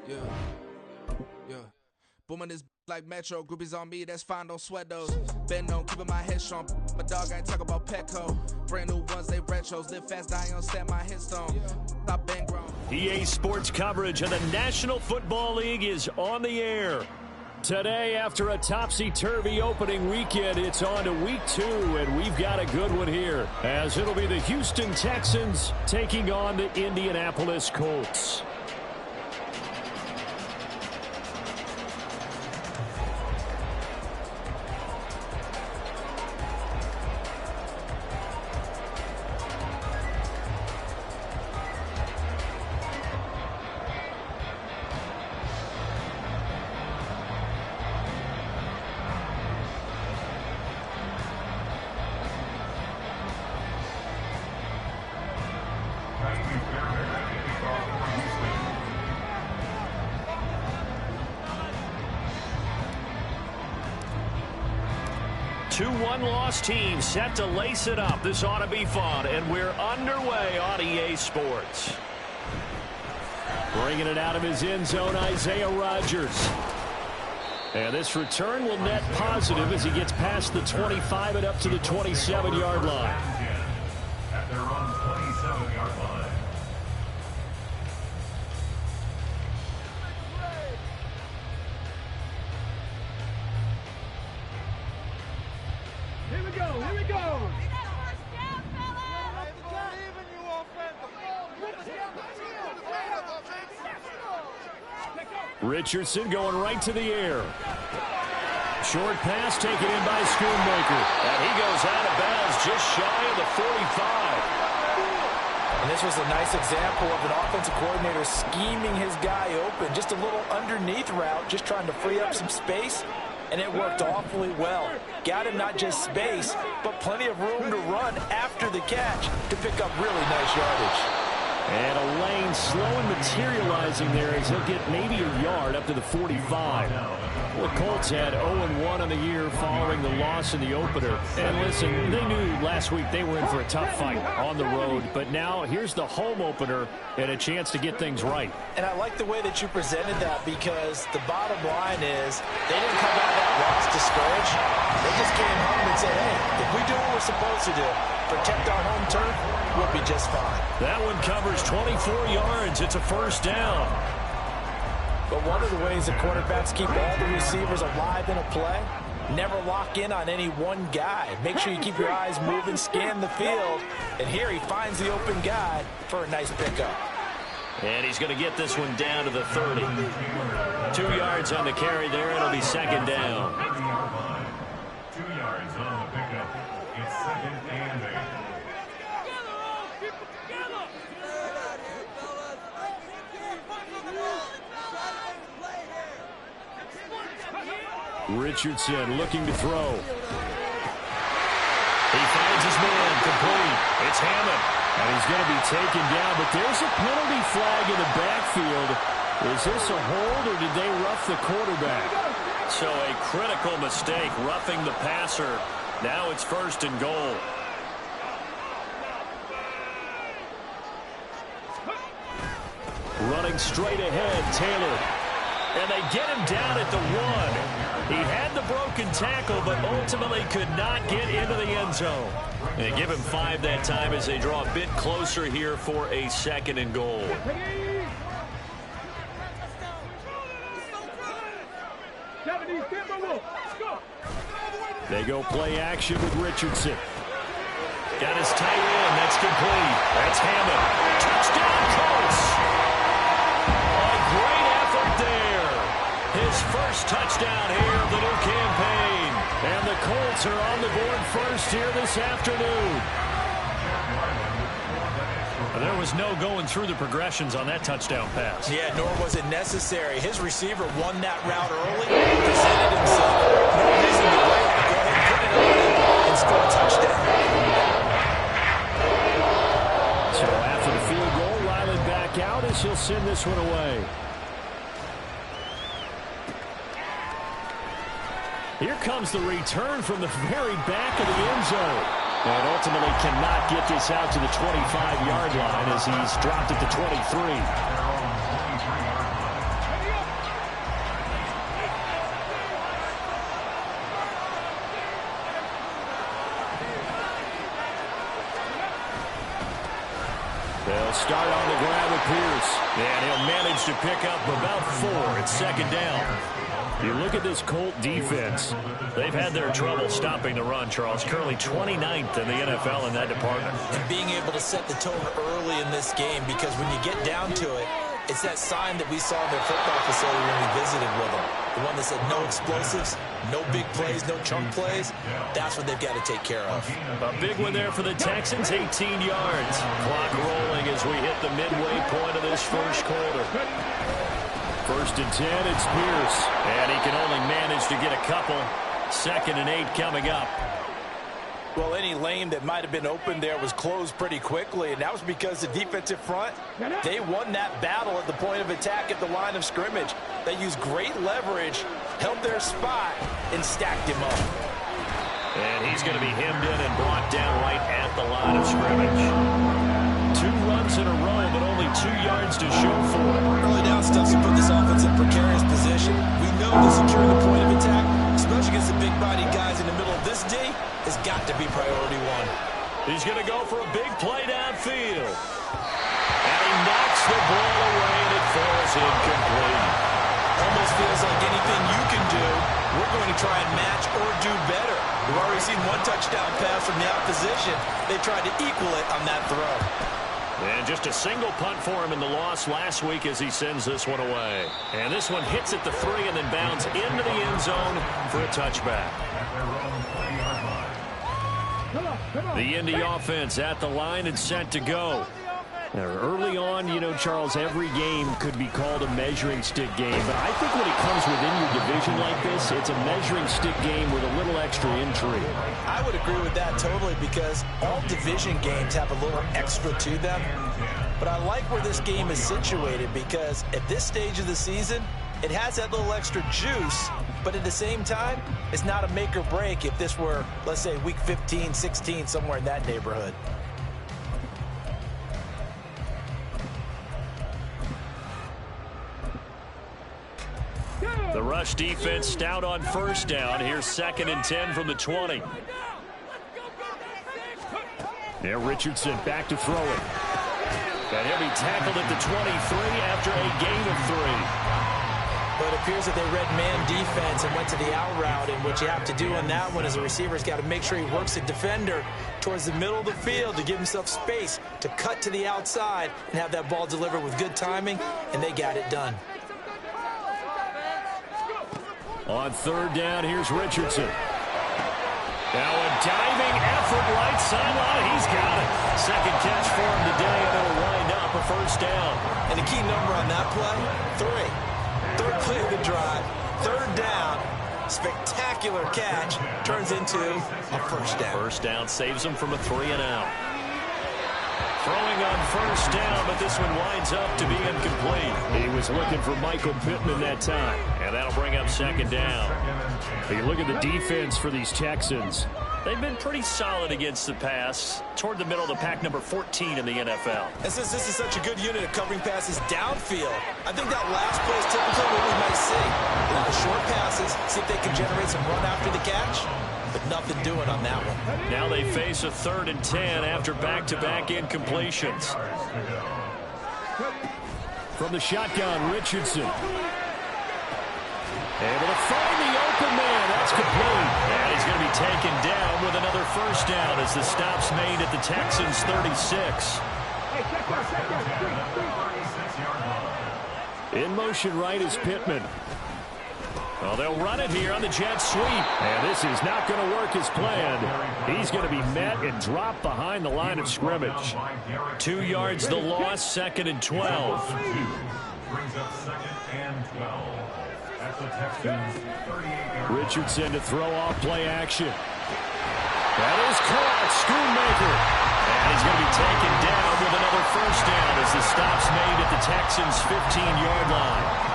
Yeah. Yeah. Booming this like Metro. Groupies on me, that's fine, don't sweat those. Been on, keeping my head strong. My dog ain't talk about Petco. Brand new ones, they retros. Live fast, die on, stand my headstone. Stop been grown. EA Sports coverage of the National Football League is on the air. Today, after a topsy-turvy opening weekend, it's on to week 2, and we've got a good one here, as it'll be the Houston Texans taking on the Indianapolis Colts. Two one-loss teams set to lace it up. This ought to be fun, and we're underway on EA Sports. Bringing it out of his end zone, Isaiah Rodgers. And this return will net positive as he gets past the 25 and up to the 27-yard line. At their own 27-yard line. Richardson going right to the air. Short pass taken in by Schoonmaker. And he goes out of bounds just shy of the 45. And this was a nice example of an offensive coordinator scheming his guy open. Just a little underneath route, just trying to free up some space. And it worked awfully well. Got him not just space, but plenty of room to run after the catch to pick up really nice yardage. And a lane slow and materializing there as he'll get maybe a yard up to the 45. Well, the Colts had 0-1 on the year following the loss in the opener. And listen, they knew last week they were in for a tough fight on the road. But now here's the home opener and a chance to get things right. And I like the way that you presented that, because the bottom line is they didn't come out of that loss discouraged. They just came home and said, hey, if we do what we're supposed to do, protect our home turf, we'll be just fine. That one covers 24 yards. It's a first down. But one of the ways that quarterbacks keep all the receivers alive in a play, never lock in on any one guy. Make sure you keep your eyes moving, scan the field. And here he finds the open guy for a nice pickup. And he's going to get this one down to the 30. 2 yards on the carry there. It'll be second down. 2 yards on the pickup. It's second and 8. Richardson looking to throw. He finds his man complete. It's Hammond. And he's going to be taken down, but there's a penalty flag in the backfield. Is this a hold, or did they rough the quarterback? So a critical mistake, roughing the passer. Now it's first and goal. Running straight ahead, Taylor. And they get him down at the 1. He had the broken tackle, but ultimately could not get into the end zone. They give him 5 that time as they draw a bit closer here for a second and goal. They go play action with Richardson. Got his tight end. That's complete. That's Hammond. Touchdown, Colts. A great effort there. His first touchdown here of the new campaign. And the Colts are on the board first here this afternoon. There was no going through the progressions on that touchdown pass. Yeah, nor was it necessary. His receiver won that route early, presented himself. No reason to wait. Go ahead and put it on and score a touchdown. So after the field goal, Ryland back out as he'll send this one away. Here comes the return from the very back of the end zone. And ultimately cannot get this out to the 25-yard line as he's dropped at the 23. start on the ground with Pierce. And he'll manage to pick up about 4 at second down. You look at this Colt defense. They've had their trouble stopping the run, Charles. Currently 29th in the NFL in that department. And being able to set the tone early in this game, because when you get down to it, it's that sign that we saw in their football facility when we visited with them. The one that said no explosives, no big plays, no chunk plays. That's what they've got to take care of. A big one there for the Texans, 18 yards. Clock rolling as we hit the midway point of this first quarter. 1st and 10, it's Pierce. And he can only manage to get a couple. 2nd and 8 coming up. Well, any lane that might have been open there was closed pretty quickly, and that was because the defensive front, they won that battle at the point of attack at the line of scrimmage. They used great leverage, held their spot, and stacked him up. And he's going to be hemmed in and brought down right at the line of scrimmage. 2 runs in a row, but only 2 yards to show for it. Early down stuff to put this offense in precarious position. We know that securing the point of attack, especially against the big-bodied guys in the middle of this D, has got to be priority 1. He's going to go for a big play downfield. And he knocks the ball away, and it falls incomplete. Almost feels like anything you can do, we're going to try and match or do better. We've already seen 1 touchdown pass from the opposition. They tried to equal it on that throw. And just a single punt for him in the loss last week as he sends this one away. And this one hits at the 3 and then bounds into the end zone for a touchback. The Indy offense at the line and set to go. Now, early on, you know, Charles, every game could be called a measuring stick game. But I think when it comes within your division like this, it's a measuring stick game with a little extra intrigue. I would agree with that totally, because all division games have a little extra to them. But I like where this game is situated, because at this stage of the season, it has that little extra juice. But at the same time, it's not a make or break if this were, let's say, week 15, 16, somewhere in that neighborhood. The rush defense stout on 1st down. Here's 2nd and 10 from the 20. Now Richardson back to throw it. And he'll be tackled at the 23 after a gain of 3. But it appears that they read man defense and went to the out route, and what you have to do on that one as a receiver's got to make sure he works the defender towards the middle of the field to give himself space to cut to the outside and have that ball delivered with good timing, and they got it done. On 3rd down, here's Richardson. Now a diving effort right sideline. He's got it. 2nd catch for him today, and it'll wind up a 1st down. And the key number on that play, 3. 3rd play of the drive, 3rd down. Spectacular catch turns into a 1st down. 1st down saves him from a 3 and out. Throwing on 1st down, but this one winds up to be incomplete. He was looking for Michael Pittman that time, and that'll bring up 2nd down. You look at the defense for these Texans. They've been pretty solid against the pass, toward the middle of the pack, number 14 in the NFL. And since this is such a good unit of covering passes downfield, I think that last play is typically what we might see. A lot of short passes, see if they can generate some run after the catch. But nothing doing on that one. Now they face a 3rd and 10 after back-to-back incompletions. From the shotgun, Richardson. Able to find the open man. That's complete. And he's going to be taken down with another 1st down as the stop's made at the Texans' 36. In motion right is Pittman. Well, they'll run it here on the jet sweep. And this is not going to work as planned. He's going to be met and dropped behind the line of scrimmage. 2 yards the loss, 2nd and 12. Brings up 2nd and 12. At the Texans, 38 yards. Richardson to throw off play action. That is caught. Schoonmaker. And he's going to be taken down with another 1st down as the stop's made at the Texans' 15-yard line.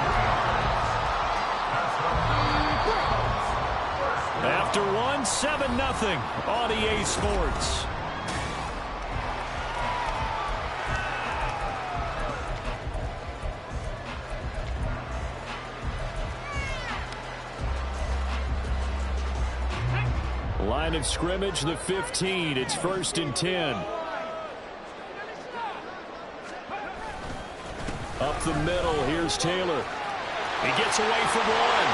After 7-0 on EA Sports. Line of scrimmage, the 15. It's 1st and 10. the middle. Here's Taylor. He gets away from one.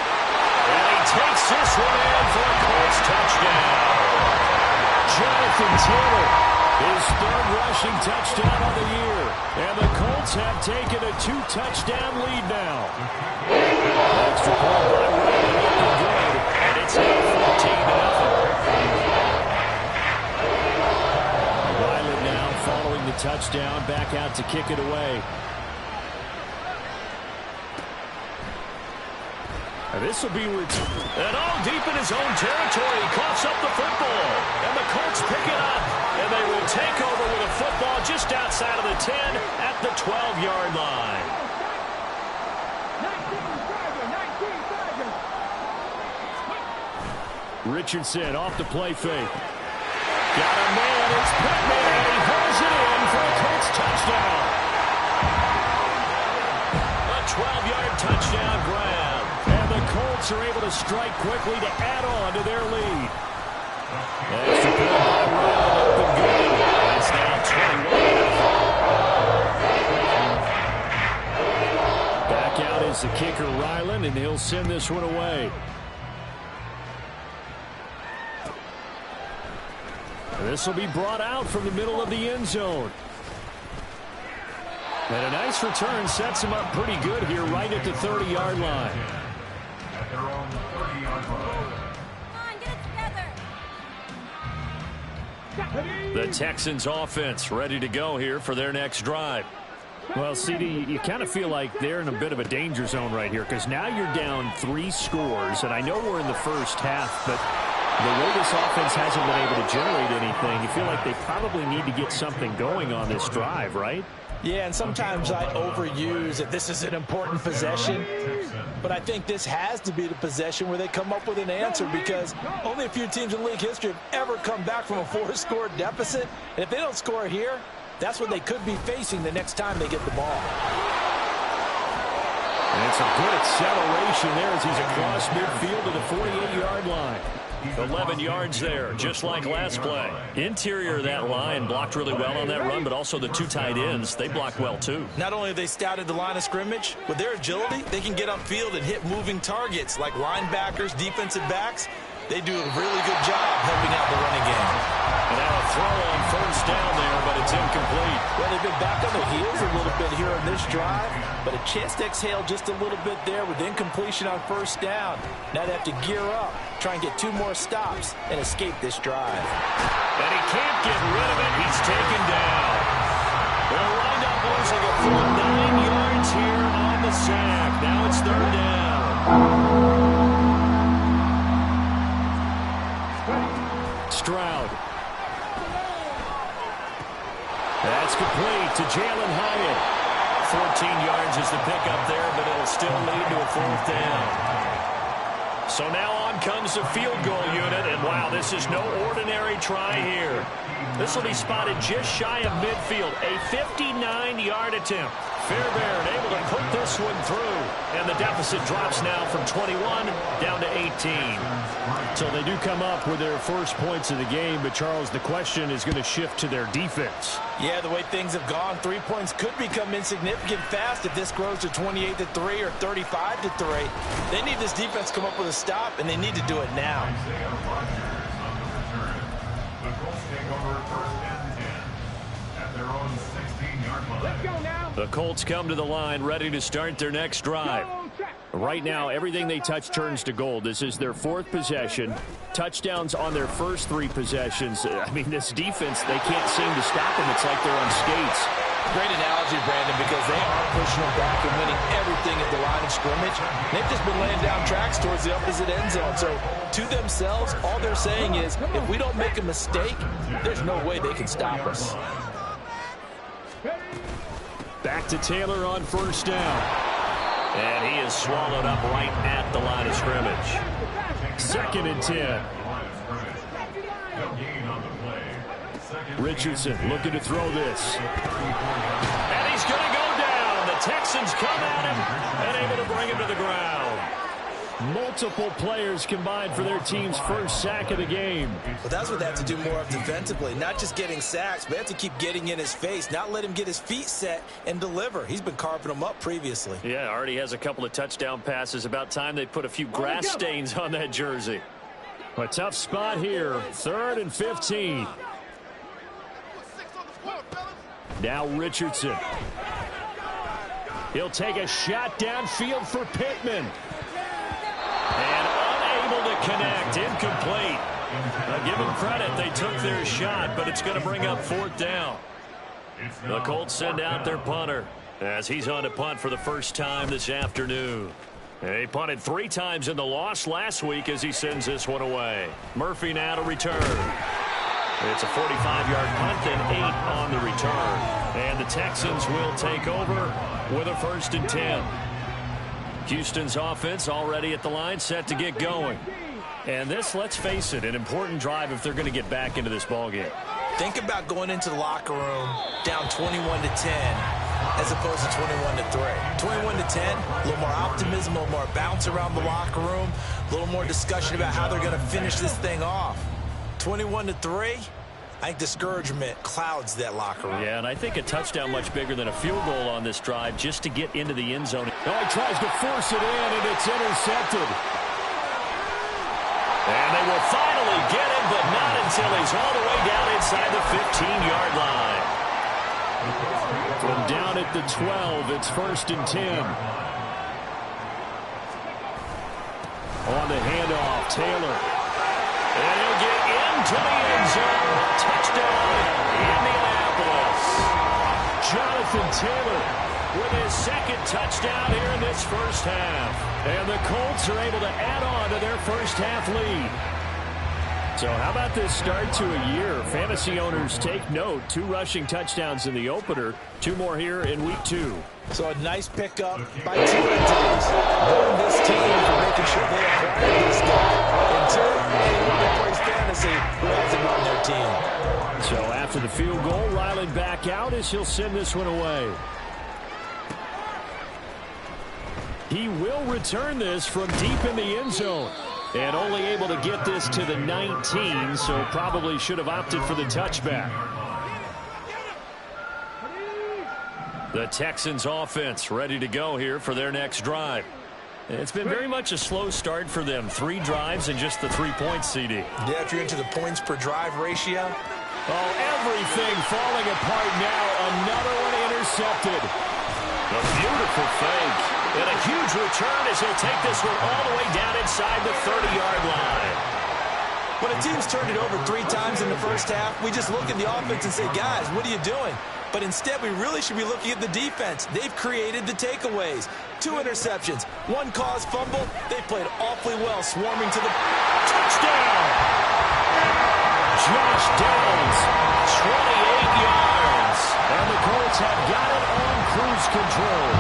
And he takes this one in for a Colts touchdown. Jonathan Taylor, his third rushing touchdown of the year. And the Colts have taken a 2-touchdown lead now. Extra point by Ryan, looking good. And it's now 14-0. Ryland now following the touchdown, back out to kick it away. And this will be returned. And all deep in his own territory, he coughs up the football. And the Colts pick it up. And they will take over with a football just outside of the 10 at the 12-yard line. Richardson off the play fake. Got a man. It's Pittman. And he hauls it in for a Colts touchdown. A 12-yard touchdown grab. And the Colts are able to strike quickly to add on to their lead. Extra point by Ryan, open good. It's now 21. Back out is the kicker, Ryland, and he'll send this one away. This will be brought out from the middle of the end zone. And a nice return sets him up pretty good here right at the 30-yard line. At their own 30-yard line. The Texans offense ready to go here for their next drive. Well, CD, you kind of feel like they're in a bit of a danger zone right here because now you're down 3 scores, and I know we're in the first half, but the way this offense hasn't been able to generate anything, you feel like they probably need to get something going on this drive, right? Yeah, and sometimes I overuse that this is an important possession, but I think this has to be the possession where they come up with an answer because only a few teams in league history have ever come back from a 4-score deficit, and if they don't score here, that's what they could be facing the next time they get the ball. And it's a good acceleration there as he's across midfield to the 48-yard line. 11 yards there, just like last play. Interior of that line blocked really well on that run, but also the 2 tight ends, they blocked well too. Not only have they scouted the line of scrimmage, with their agility, they can get upfield and hit moving targets like linebackers, defensive backs. They do a really good job helping out the running game. And now a throw on first down there, but it's incomplete. Well, they've been back on their heels a little bit here on this drive, but a chance to exhale just a little bit there with incompletion on first down. Now they have to gear up, try and get 2 more stops, and escape this drive. And he can't get rid of it. He's taken down. They'll wind up losing a full 9 yards here on the sack. Now it's 3rd down. Stroud. That's complete to Jalen Hyatt. 14 yards is the pickup there, but it'll still lead to a 4th down. So now on comes the field goal unit, and wow, this is no ordinary try here. This will be spotted just shy of midfield, a 59-yard attempt. Fairbairn able to put this one through, and the deficit drops now from 21 down to 18. So they do come up with their first points of the game, but Charles, the question is going to shift to their defense. Yeah, the way things have gone, 3 points could become insignificant fast if this grows to 28-3 or 35-3. They need this defense to come up with a stop, and they need to do it now. The Colts take over 1st and 10 at their own 16-yard line. Let's go now. The Colts come to the line ready to start their next drive. Right now, everything they touch turns to gold. This is their 4th possession. Touchdowns on their first 3 possessions. I mean, this defense, they can't seem to stop them. It's like they're on skates. Great analogy, Brandon, because they are pushing them back and winning everything at the line of scrimmage. They've just been laying down tracks towards the opposite end zone. So, to themselves, all they're saying is, if we don't make a mistake, there's no way they can stop us. Back to Taylor on first down. And he is swallowed up right at the line of scrimmage. 2nd and 10. Richardson looking to throw this. And he's going to go down. The Texans come at him and able to bring him to the ground. Multiple players combined for their team's first sack of the game. Well, that's what they have to do more of defensively. Not just getting sacks, but they have to keep getting in his face, not let him get his feet set and deliver. He's been carving them up previously. Yeah, already has a couple of touchdown passes. About time they put a few grass stains on that jersey. A tough spot here. 3rd and 15. Now Richardson. He'll take a shot downfield for Pittman. And unable to connect. Incomplete. Now give them credit. They took their shot, but it's going to bring up 4th down. The Colts send out their punter as he's on to punt for the first time this afternoon. He punted 3 times in the loss last week as he sends this one away. Murphy now to return. It's a 45-yard punt and 8 on the return. And the Texans will take over with a 1st and 10. Houston's offense already at the line, set to get going. And this, let's face it, an important drive if they're going to get back into this ballgame. Think about going into the locker room down 21-10 as opposed to 21-3. 21-10, a little more optimism, a little more bounce around the locker room, a little more discussion about how they're going to finish this thing off. 21-3, I think discouragement clouds that locker room. Yeah, and I think a touchdown much bigger than a field goal on this drive just to get into the end zone. Oh, he tries to force it in, and it's intercepted. And they will finally get him, but not until he's all the way down inside the 15-yard line. From down at the 12, it's 1st and 10. On the handoff, Taylor. And he'll get into the end zone. Touchdown, Indianapolis. Jonathan Taylor with his 2nd touchdown here in this first half. And the Colts are able to add on to their first half lead. So how about this start to a year? Fantasy owners take note. 2 rushing touchdowns in the opener. 2 more here in week 2. So a nice pickup by 2 teams. Knowing this team for making sure they acquire this guy. And 2, anyone that plays fantasy who has him on their team. So after the field goal, Ryland back out as he'll send this one away. He will return this from deep in the end zone. And only able to get this to the 19, so probably should have opted for the touchback. The Texans offense ready to go here for their next drive. It's been very much a slow start for them. 3 drives and just the 3 points, CD. Yeah, if you're into the points per drive ratio. Oh, everything falling apart now. Another one intercepted. A beautiful fake. And a huge return as he'll take this one all the way down inside the 30-yard line. When a team's turned it over 3 times in the first half, we just look at the offense and say, guys, what are you doing? But instead, we really should be looking at the defense. They've created the takeaways. 2 interceptions, 1 caused fumble. They played awfully well, swarming to the touchdown. Josh Downs, 28 yards. And the Colts have got it on cruise control.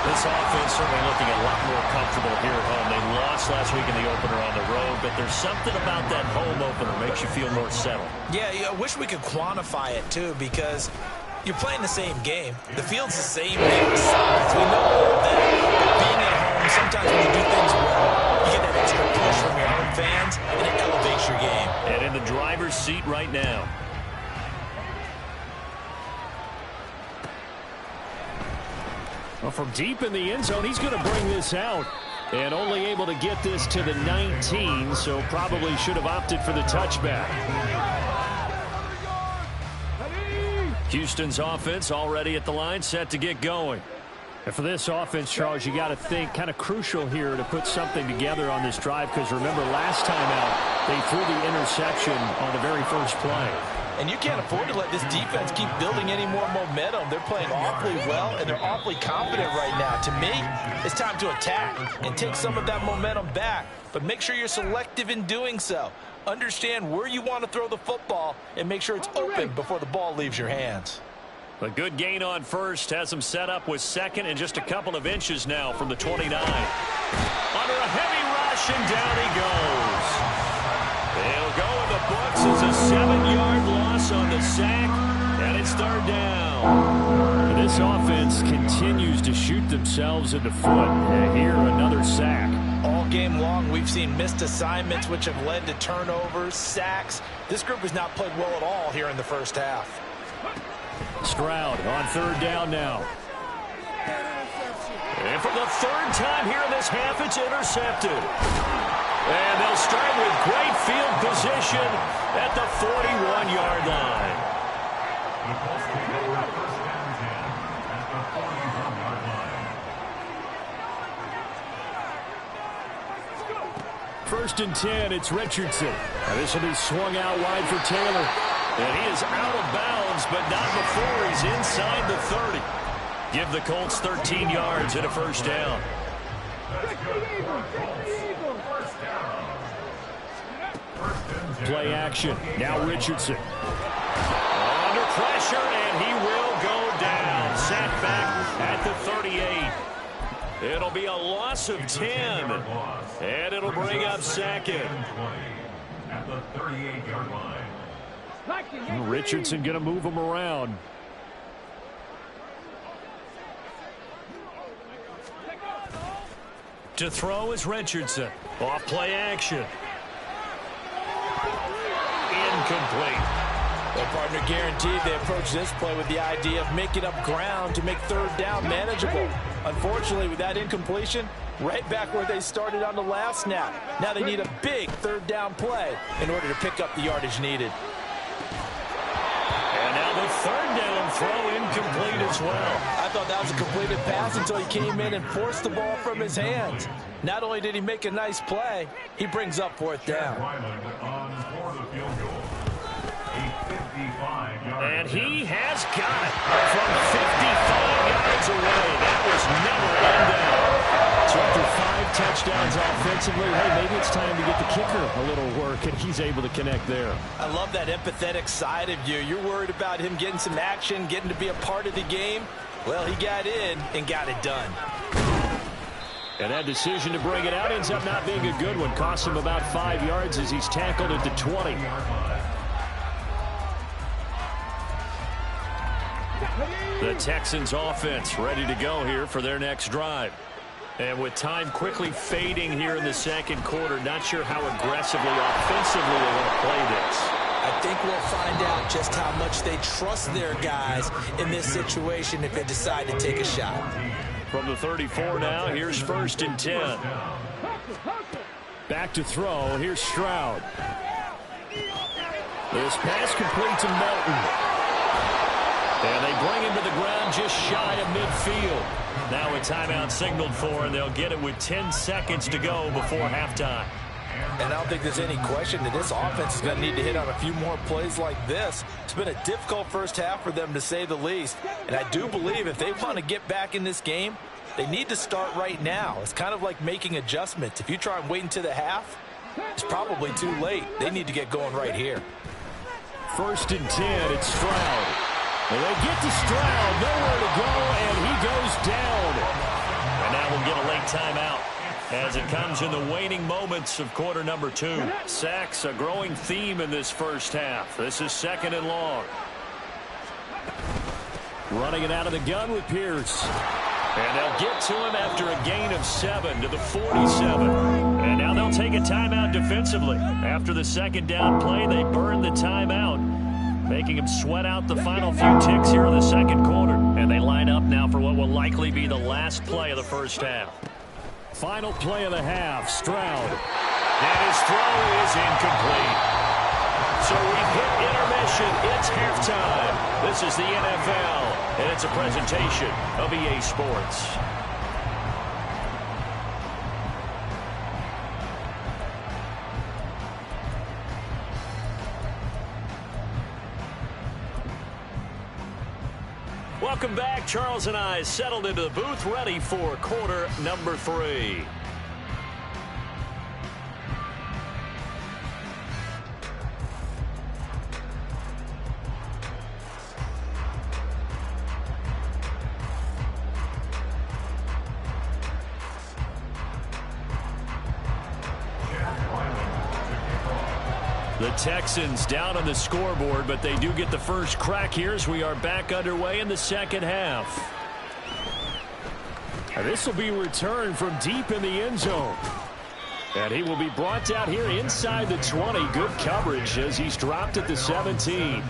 This offense certainly looking a lot more comfortable here at home. They lost last week in the opener on the road, but there's something about that home opener makes you feel more settled. Yeah, I wish we could quantify it, too, because you're playing the same game. The field's the same mix. We know all that. But being at home, sometimes when you do things well, you get that extra push from your home fans, and it elevates your game. And in the driver's seat right now. Well, from deep in the end zone, he's going to bring this out. And only able to get this to the 19, so probably should have opted for the touchback. Houston's offense already at the line, set to get going. And for this offense, Charles, you got to think kind of crucial here to put something together on this drive, because remember last time out, they threw the interception on the very first play. And you can't afford to let this defense keep building any more momentum. They're playing awfully well, and they're awfully confident right now. To me, it's time to attack and take some of that momentum back. But make sure you're selective in doing so. Understand where you want to throw the football and make sure it's open before the ball leaves your hands. A good gain on first has him set up with 2nd and just a couple of inches now from the 29. Under a heavy rush, and down he goes. They'll go in the books as a 7-yard loss on the sack, and it's 3rd down. And this offense continues to shoot themselves in the foot. And here, another sack. All game long, we've seen missed assignments, which have led to turnovers, sacks. This group has not played well at all here in the first half. Stroud on third down now. And for the third time here in this half, it's intercepted. And they'll start with great field position at the 41-yard line. The Colts take over first and 10 at the 41-yard line. First and 10, it's Richardson. Now this will be swung out wide for Taylor. And he is out of bounds, but not before he's inside the 30. Give the Colts 13 yards and a first down. That's good for the Colts. First down. First and 10. Play action. Now Richardson. Under pressure, and he will go down. Sat back at the 38. It'll be a loss of 10. And it'll bring up second. At the 38-yard line. Richardson going to move him around. To throw is Richardson. Off play action. Incomplete. Well, partner, guaranteed they approach this play with the idea of making up ground to make third down manageable. Unfortunately, with that incompletion, right back where they started on the last snap. Now they need a big third down play in order to pick up the yardage needed. And now the third down throw incomplete as well. I thought that was a completed pass until he came in and forced the ball from his hands. Not only did he make a nice play, he brings up fourth down. And he has got it from 55 yards away. That was never in doubt. So after 5 touchdowns offensively, hey, maybe it's time to get the kicker a little work, and he's able to connect there. I love that empathetic side of you. You're worried about him getting some action, getting to be a part of the game. Well, he got in and got it done. And that decision to bring it out ends up not being a good one. Costs him about 5 yards as he's tackled at the 20. The Texans offense ready to go here for their next drive. And with time quickly fading here in the second quarter, not sure how aggressively, offensively they want to play this. I think we'll find out just how much they trust their guys in this situation if they decide to take a shot. From the 34 now, here's first and 10. Back to throw, here's Stroud. This pass complete to Melton. And they bring him to the ground just shy of midfield. Now a timeout signaled for, and they'll get it with 10 seconds to go before halftime. And I don't think there's any question that this offense is going to need to hit on a few more plays like this. It's been a difficult first half for them, to say the least. And I do believe if they want to get back in this game, they need to start right now. It's kind of like making adjustments. If you try and wait until the half, it's probably too late. They need to get going right here. First and 10, it's Stroud. And they get to Stroud, nowhere to go, and he goes down. And now we'll get a late timeout as it comes in the waning moments of quarter number 2. Sacks, a growing theme in this first half. This is second and long. Running it out of the gun with Pierce. And they'll get to him after a gain of 7 to the 47. And now they'll take a timeout defensively. After the second down play, they burn the timeout, making him sweat out the final few ticks here in the second quarter. And they line up now for what will likely be the last play of the first half. Final play of the half, Stroud. And his throw is incomplete. So we've hit intermission. It's halftime. This is the NFL, and it's a presentation of EA Sports. Welcome back. Charles and I settled into the booth, ready for quarter number 3. The Texans down on the scoreboard, but they do get the first crack here as we are back underway in the second half. And this will be returned from deep in the end zone. And he will be brought down here inside the 20. Good coverage as he's dropped at the 17.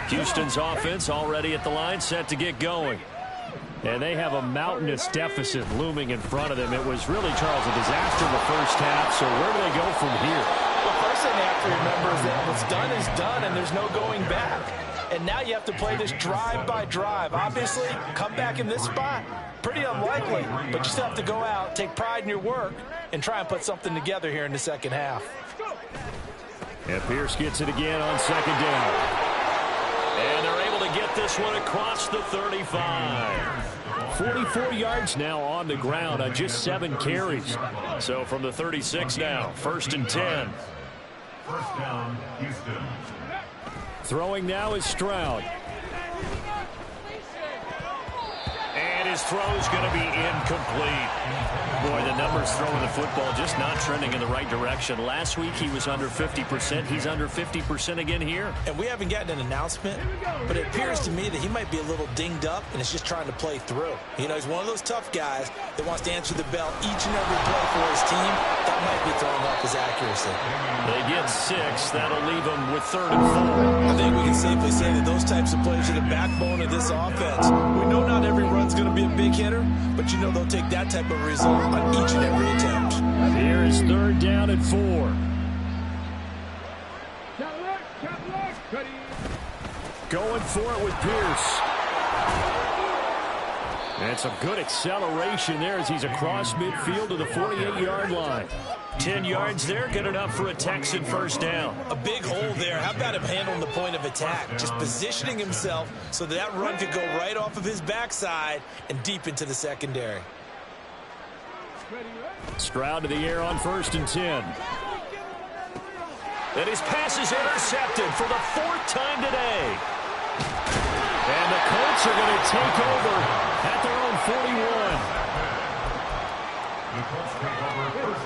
Houston's offense already at the line, set to get going. And they have a mountainous deficit looming in front of them. It was really, Charles, a disaster in the first half, so where do they go from here? The first thing they have to remember is that what's done is done, and there's no going back. And now you have to play this drive by drive. Obviously, come back in this spot, pretty unlikely, but you still have to go out, take pride in your work, and try and put something together here in the second half. And Pierce gets it again on second down. And they're able to get this one across the 35. 44 yards now on the ground on just 7 carries. So from the 36 now, 1st and 10. First down, Houston. Throwing now is Stroud. And his throw is going to be incomplete. Boy, the numbers throwing the football just not trending in the right direction. Last week he was under 50%. He's under 50% again here. And we haven't gotten an announcement, but it appears to me that he might be a little dinged up and is just trying to play through. You know, he's one of those tough guys that wants to answer the bell each and every play for his team. That might be throwing off his accuracy. They get 6. That'll leave them with 3rd and 4. I think we can safely say that those types of plays are the backbone of this offense. We know not every run's going to be a big hitter, but you know they'll take that type of result on each and every attempt. Here is 3rd down and 4. Going for it with Pierce. And some good acceleration there as he's across midfield to the 48-yard line. 10 yards there, good enough for a Texan first down. A big hole there. How about him handling the point of attack? Just positioning himself so that run could go right off of his backside and deep into the secondary. Stroud to the air on 1st and 10. And his pass is intercepted for the 4th time today. And the Colts are going to take over at their own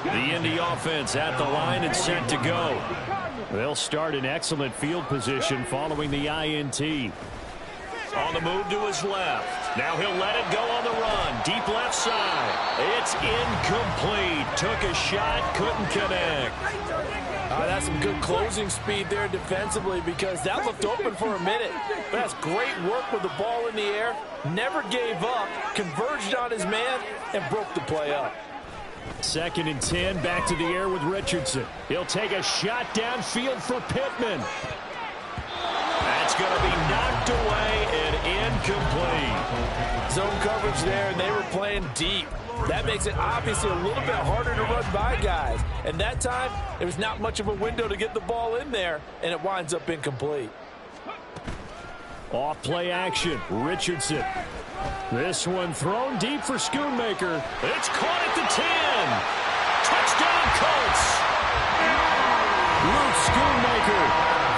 41. The Indy offense at the line and set to go. They'll start in excellent field position following the INT. On the move to his left. Now he'll let it go on the run. Deep left side. It's incomplete. Took a shot, couldn't connect. That's some good closing speed there defensively because that looked open for a minute. But that's great work with the ball in the air. Never gave up. Converged on his man and broke the play up. 2nd and 10. Back to the air with Richardson. He'll take a shot downfield for Pittman. That's going to be knocked away and incomplete. Zone coverage there, and they were playing deep. That makes it obviously a little bit harder to run by guys. And that time, there was not much of a window to get the ball in there, and it winds up incomplete. Off play action, Richardson. This one thrown deep for Schoonmaker. It's caught at the 10. Touchdown, Colts. Luke Schoonmaker,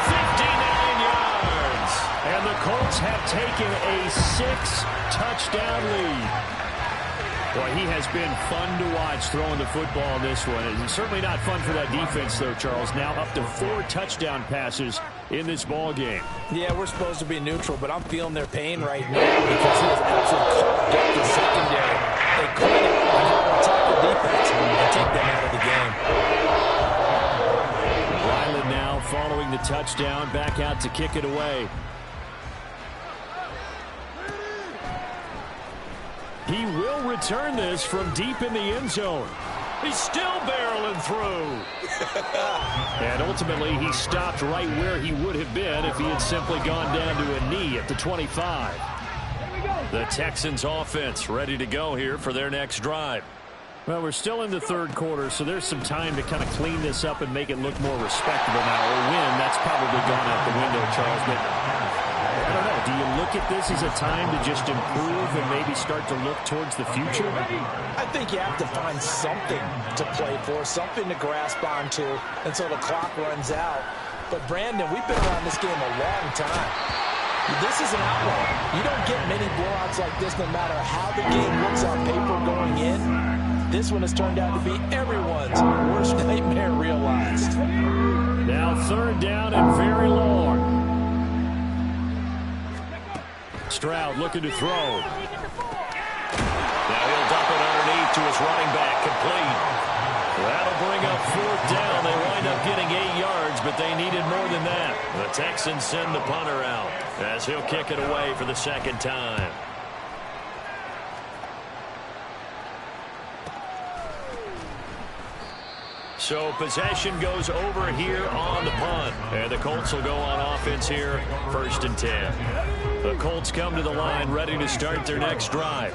59 yards. And the Colts have taken a 6-touchdown lead. Boy, he has been fun to watch throwing the football in this one. It's certainly not fun for that defense, though, Charles. Now up to 4 touchdown passes in this ball game. Yeah, we're supposed to be neutral, but I'm feeling their pain right now because he was absolutely carved up the secondary. They couldn't attack the defense and take them out of the game. Ryland now following the touchdown, back out to kick it away. He will return this from deep in the end zone. He's still barreling through. And ultimately, he stopped right where he would have been if he had simply gone down to a knee at the 25. The Texans offense ready to go here for their next drive. Well, we're still in the 3rd quarter, so there's some time to kind of clean this up and make it look more respectable now. Or win, that's probably gone out the window, Charles. But I don't know. Do you look at this as a time to just improve and maybe start to look towards the future? I think you have to find something to play for, something to grasp onto until the clock runs out. But, Brandon, we've been around this game a long time. This is an outlier. You don't get many blowouts like this no matter how the game looks on paper going in. This one has turned out to be everyone's worst nightmare realized. Now 3rd down and very long. Stroud looking to throw. Now he'll dump it underneath to his running back, complete. That'll bring up 4th down. They wind up getting 8 yards, but they needed more than that. The Texans send the punter out as he'll kick it away for the 2nd time. So possession goes over here on the punt. And the Colts will go on offense here, 1st and 10. The Colts come to the line ready to start their next drive.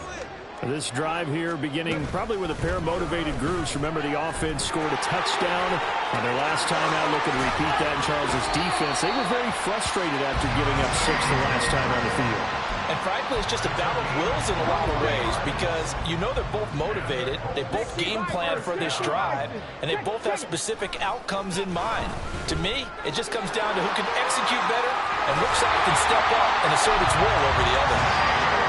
This drive here beginning probably with a pair of motivated groups. Remember, the offense scored a touchdown on their last time out. Looking to repeat that in Charles' defense. They were very frustrated after giving up 6 the last time on the field. And frankly, it's just a battle of wills in a lot of ways because you know they're both motivated, they both game plan for this drive, and they both have specific outcomes in mind. To me, it just comes down to who can execute better and which side can step up and assert its will over the other.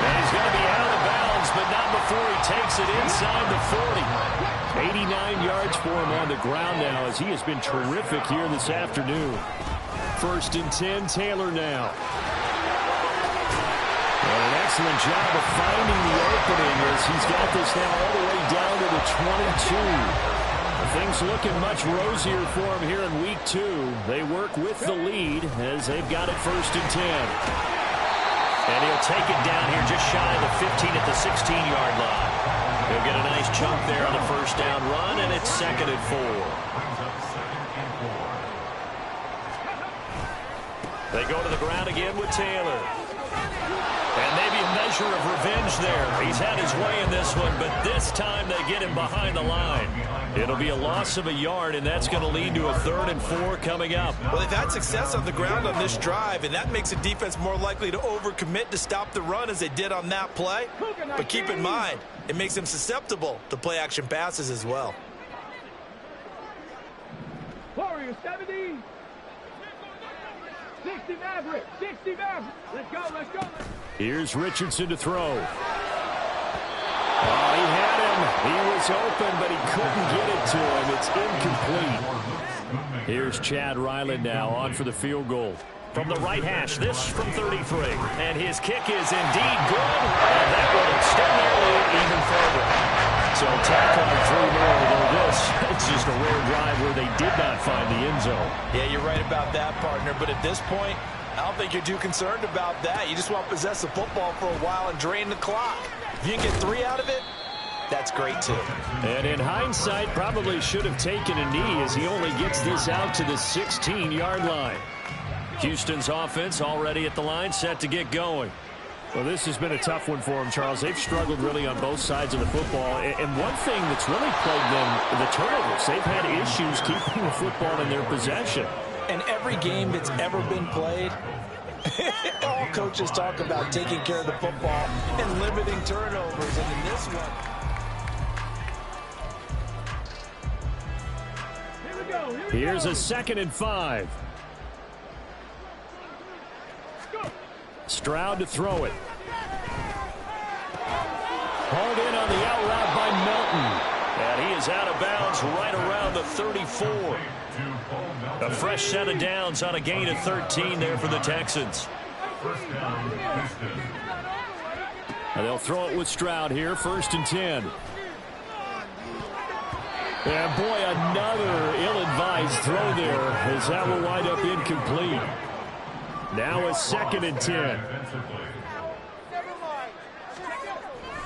And he's going to be out of bounds, but not before he takes it inside the 40. 89 yards for him on the ground now as he has been terrific here this afternoon. 1st and 10, Taylor now. An excellent job of finding the opening as he's got this now all the way down to the 22. Things looking much rosier for him here in week 2. They work with the lead as they've got it 1st and 10. And he'll take it down here just shy of the 15 at the 16-yard line. He'll get a nice chunk there on the 1st down run, and it's 2nd and 4. They go to the ground again with Taylor. And maybe a measure of revenge there. He's had his way in this one, but this time they get him behind the line. It'll be a loss of a yard, and that's going to lead to a 3rd and 4 coming up. Well, they've had success on the ground on this drive, and that makes the defense more likely to overcommit to stop the run as they did on that play. But keep in mind, it makes them susceptible to play-action passes as well. Warriors 70. 60 Maverick. 60 Maverick. Let's go, let's go. Here's Richardson to throw. Oh, he had him. He was open, but he couldn't get it to him. It's incomplete. Here's Chad Ryland now on for the field goal. From the right hash, this from 33. And his kick is indeed good. And that will extend their lead even further. So tack on 3 more, although this, it's just a rare drive where they did not find the end zone. Yeah, you're right about that, partner. But at this point, I don't think you're too concerned about that. You just want to possess the football for a while and drain the clock. If you can get 3 out of it, that's great too. And in hindsight, probably should have taken a knee as he only gets this out to the 16-yard line. Houston's offense already at the line, set to get going. Well, this has been a tough one for them, Charles. They've struggled really on both sides of the football. And one thing that's really plagued them, the turnovers. They've had issues keeping the football in their possession. And every game that's ever been played, all coaches talk about taking care of the football and limiting turnovers. And in this one, here's a 2nd and 5. Stroud to throw it. Hauled in on the out route by Melton. And he is out of bounds right around the 34. A fresh set of downs on a gain of 13 there for the Texans. And they'll throw it with Stroud here, 1st and 10. And boy, another ill-advised throw there as that will wind up incomplete. Now a 2nd and 10.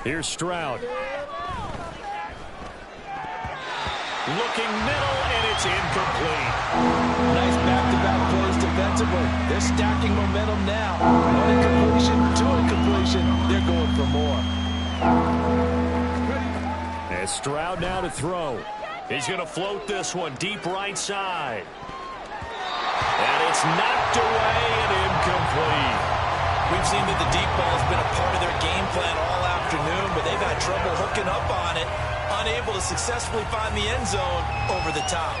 Here's Stroud. Looking middle, and it's incomplete. Nice back-to-back plays defensively. They're stacking momentum now. 1 incompletion, 2 incompletion. They're going for more. And Stroud now to throw. He's going to float this one deep right side. And it's knocked away and incomplete. We've seen that the deep ball has been a part of their game plan all afternoon, but they've had trouble hooking up on it, unable to successfully find the end zone over the top.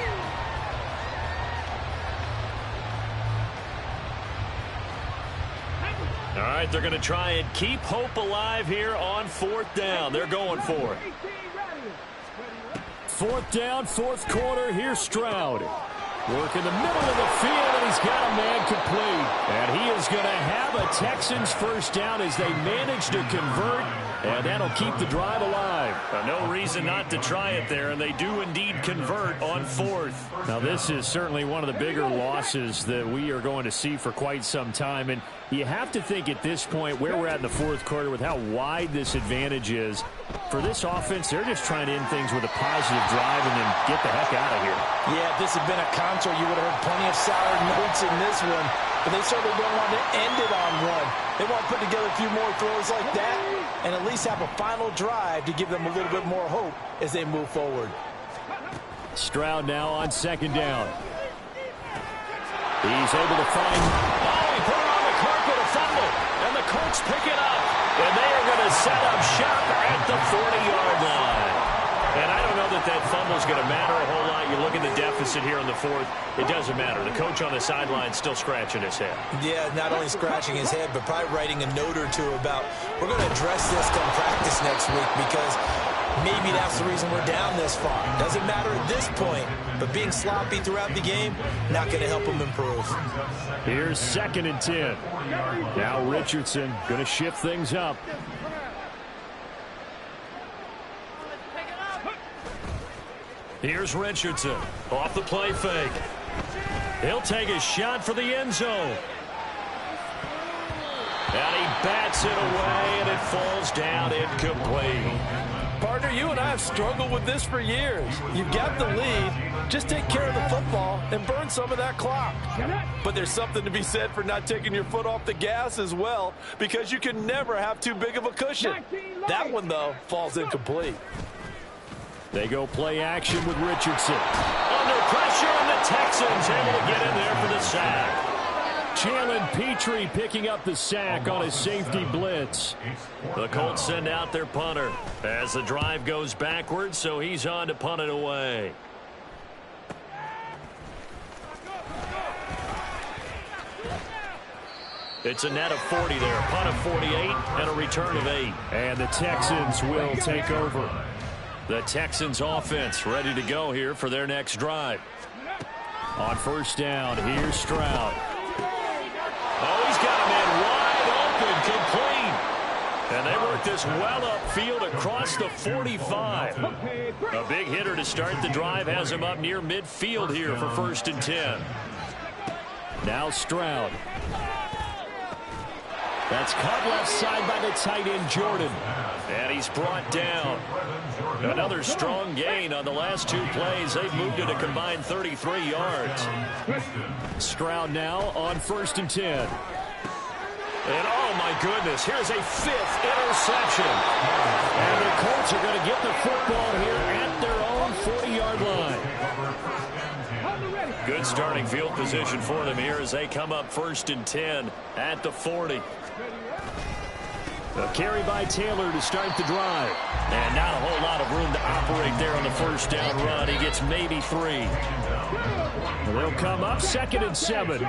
All right, they're going to try and keep hope alive here on 4th down. They're going for it. 4th down, 4th quarter. Here's Stroud. Work in the middle of the field, and he's got a man complete. And he is going to have a Texans first down as they manage to convert, and that'll keep the drive alive. No reason not to try it there, and they do indeed convert on 4th. Now, this is certainly one of the bigger losses that we are going to see for quite some time, and you have to think at this point where we're at in the fourth quarter with how wide this advantage is. For this offense, they're just trying to end things with a positive drive and then get the heck out of here. Yeah, if this had been a concert, you would have heard plenty of sour notes in this one, but they certainly don't want to end it on one. They want to put together a few more throws like that and at least have a final drive to give them a little bit more hope as they move forward. Stroud now on second down. He's able to find... Oh, he put it on the carpet, a fumble, and the Colts pick it up. And they are going to set up shop at the 40-yard line. And I don't know that that fumble is going to matter a whole lot. You look at the deficit here in the fourth, it doesn't matter. The coach on the sideline still scratching his head. Yeah, not only scratching his head, but probably writing a note or two about, we're going to address this come practice next week because maybe that's the reason we're down this far. Doesn't matter at this point, but being sloppy throughout the game, not going to help him improve. Here's 2nd and 10. Now Richardson going to shift things up. Here's Richardson off the play fake. He'll take a shot for the end zone. And he bats it away, and it falls down incomplete. Partner, you and I have struggled with this for years. You've got the lead. Just take care of the football and burn some of that clock. But there's something to be said for not taking your foot off the gas as well, because you can never have too big of a cushion. That one, though, falls incomplete. They go play action with Richardson. Under pressure, and the Texans able to get in there for the sack. Jalen Petrie picking up the sack on his safety blitz. The Colts send out their punter as the drive goes backwards, so he's on to punt it away. It's a net of 40 there, punt of 48, and a return of 8. And the Texans will take over. The Texans offense ready to go here for their next drive. On first down, here's Stroud. Oh, he's got a man wide open, complete. And they work this well upfield across the 45. A big hitter to start the drive has him up near midfield here for 1st and 10. Now Stroud. That's caught left side by the tight end, Jordan. And he's brought down. Another strong gain on the last 2 plays. They've moved it a combined 33 yards. Stroud now on 1st and 10. And oh my goodness, here's a 5th interception. And the Colts are going to get the football here at their own 40-yard line. Good starting field position for them here as they come up 1st and 10 at the 40. A carry by Taylor to start the drive. And not a whole lot of room to operate there on the first down run. He gets maybe 3. They'll come up 2nd and 7.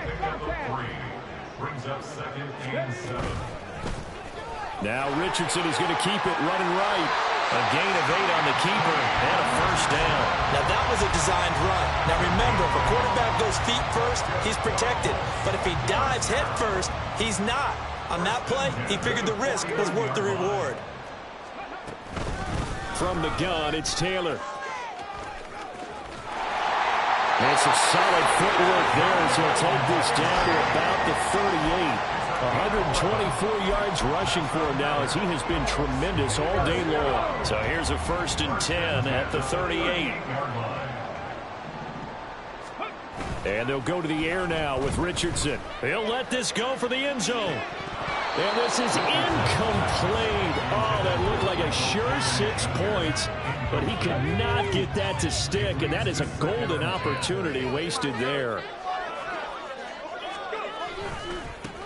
Now Richardson is going to keep it running right. A gain of 8 on the keeper and a first down. Now that was a designed run. Now remember, if a quarterback goes feet first, he's protected. But if he dives head first, he's not. On that play, he figured the risk was worth the reward. From the gun, it's Taylor. And some solid footwork there as he'll take this down to about the 38. 124 yards rushing for him now as he has been tremendous all day long. So here's a 1st and 10 at the 38. And they'll go to the air now with Richardson. He'll let this go for the end zone. And this is incomplete. Oh, that looked like a sure 6 points. But he could not get that to stick. And that is a golden opportunity wasted there.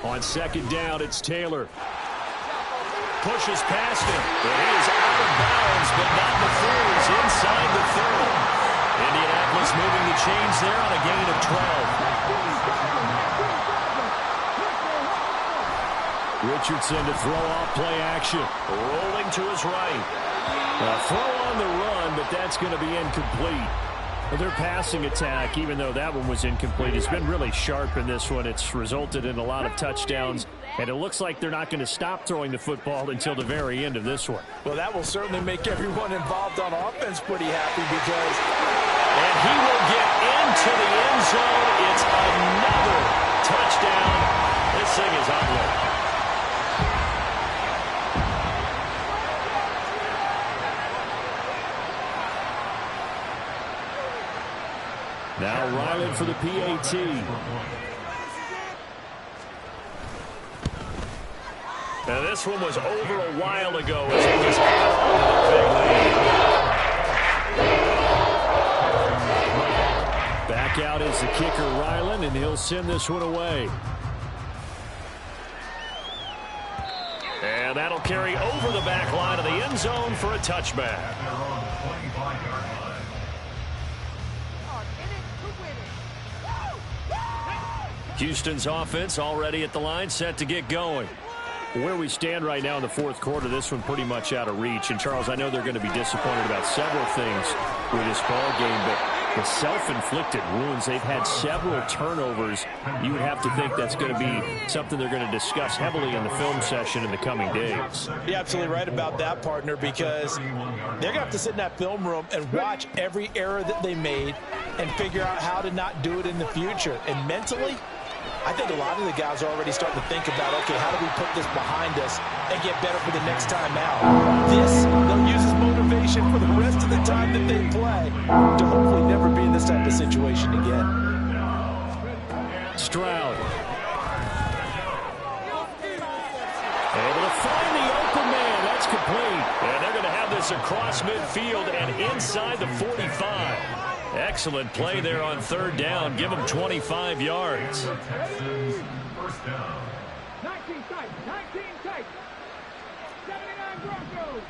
On 2nd down, it's Taylor. Pushes past him. But he is out of bounds, but not before he's inside the 30. Indianapolis moving the chains there on a gain of 12. Richardson to throw off play action. Rolling to his right. A throw on the run, but that's going to be incomplete. Well, their passing attack, even though that one was incomplete, has been really sharp in this one. It's resulted in a lot of touchdowns, and it looks like they're not going to stop throwing the football until the very end of this one. Well, that will certainly make everyone involved on offense pretty happy because... And he will get into the end zone. It's another touchdown. This thing is ugly. Now Ryland for the PAT. Now this one was over a while ago as he just got on to the big lead. Back out is the kicker, Ryland, and he'll send this one away. And that'll carry over the back line of the end zone for a touchback. Houston's offense already at the line, set to get going. Where we stand right now in the fourth quarter, this one pretty much out of reach. And, Charles, I know they're going to be disappointed about several things with this ball game, but the self-inflicted wounds, they've had several turnovers. You would have to think that's going to be something they're going to discuss heavily in the film session in the coming days. You're absolutely right about that, partner, because they're going to have to sit in that film room and watch every error that they made and figure out how to not do it in the future. And mentally, I think a lot of the guys are already starting to think about, okay, how do we put this behind us and get better for the next time out? This, they'll use as motivation for the rest of the time that they play to hopefully never be in this type of situation again. Stroud. Able to find the open man. That's complete. And they're going to have this across midfield and inside the 45. Excellent play there on third down. Give them 25 yards. 19 tight. 79 Broncos.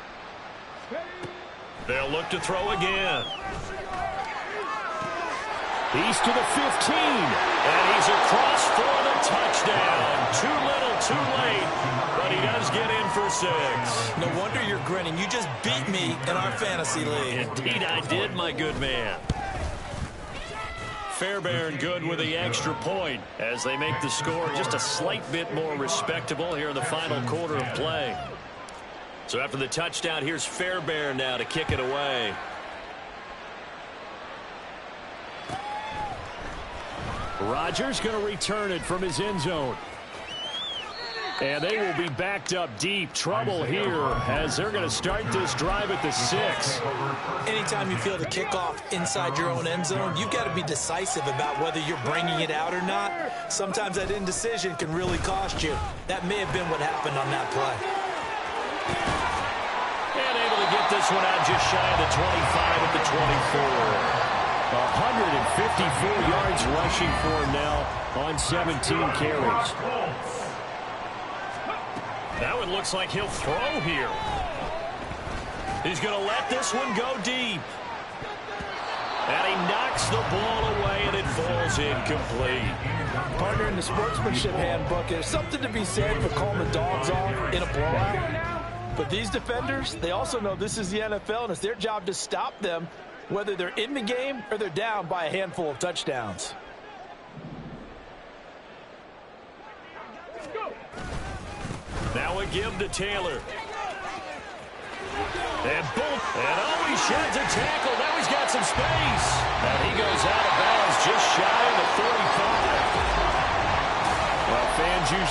They'll look to throw again. He's to the 15. And he's across for the touchdown. Too little, too late. But he does get in for 6. No wonder you're grinning. You just beat me in our fantasy league. Indeed I did, my good man. Fairbairn good with the extra point as they make the score just a slight bit more respectable here in the final quarter of play. So after the touchdown, here's Fairbairn now to kick it away. Rodgers going to return it from his end zone. And they will be backed up deep. Trouble here as they're going to start this drive at the 6. Anytime you feel the kickoff inside your own end zone, you've got to be decisive about whether you're bringing it out or not. Sometimes that indecision can really cost you. That may have been what happened on that play. And able to get this one out just shy of the 25 at the 154 24. yards rushing for him now on 17 carries. That one looks like he'll throw here. He's going to let this one go deep. And he knocks the ball away, and it falls incomplete. Partner, in the sportsmanship handbook, there's something to be said for calling the dogs off in a blowout. But these defenders, they also know this is the NFL, and it's their job to stop them, whether they're in the game or they're down by a handful of touchdowns. Now a give to Taylor. And boom. And oh, he sheds a tackle. Now he's got some space. And he goes out of bounds just shy of the 45. Well, fans usually